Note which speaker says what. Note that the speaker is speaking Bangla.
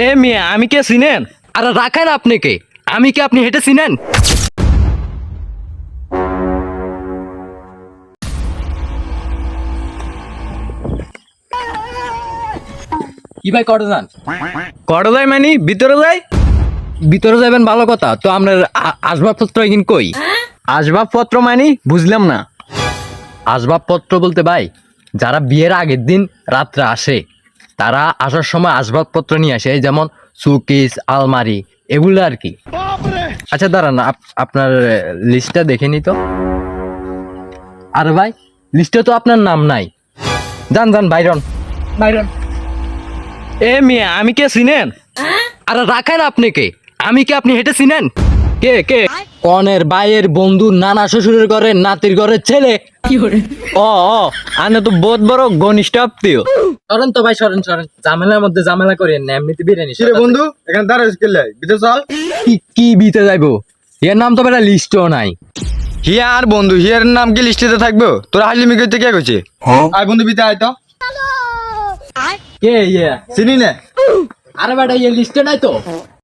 Speaker 1: এ মিয়া আমি কে চিনেন?
Speaker 2: আরে রাখেন আপনি কে? আমি কি আপনি হেঁটে চিনেন? কি ভাই করে যান?
Speaker 1: কড় যাই মানে ভিতরে যাই।
Speaker 2: ভিতরে যাবেন ভালো কথা, তো আপনার আসবাবপত্র এগিন কই?
Speaker 1: আসবাবপত্র মানে বুঝলাম না।
Speaker 2: আসবাবপত্র বলতে ভাই, যারা বিয়ের আগের দিন রাত্রে আসে তারা আসার সময় আসবাবপত্র নিয়ে আসে, এই যেমন সুকেস, আলমারি, এগুলো আর কি। আচ্ছা দাঁড়ান, আপনার লিস্টটা দেখে নি তো। আরে ভাই, লিস্টে তো আপনার নাম নাই। যান যান বাইরন, বাইরন।
Speaker 1: এ মিয়া আমি কে চিনেন?
Speaker 2: আরে রাখেন আপনি কে? আমি কি আপনি হেঁটে চিনেন?
Speaker 1: কে কে?
Speaker 2: কনের ভাইয়ের বন্ধু, নানা শ্বশুরের ঘরের নাতির ঘরের ছেলে।
Speaker 1: ও ও আনে তো বহুত বড় ঘনিষ্ঠ আত্মীয়।
Speaker 2: সরেন তো ভাই, সরেন সরেন, ঝামেলার মধ্যে ঝামেলা করেন না, এমনিতে বিরিয়ানি।
Speaker 3: কিরে বন্ধু, এখানে দাঁড়াইছিস কেলে? ভিতরে চল।
Speaker 2: কি বিতে যাইবো? এর নাম তো বেটা লিস্টও নাই।
Speaker 3: হিয়া আর বন্ধু, হিয়ার নাম কি লিস্টিতে থাকবো? তোরা হাজলিমি করতে কে কইছে? আয় বন্ধু, ভিতরে আয় তো।
Speaker 2: কে ইয়ে?
Speaker 3: চিনি না।
Speaker 2: আরে বেটা, লিস্টে নাই তো।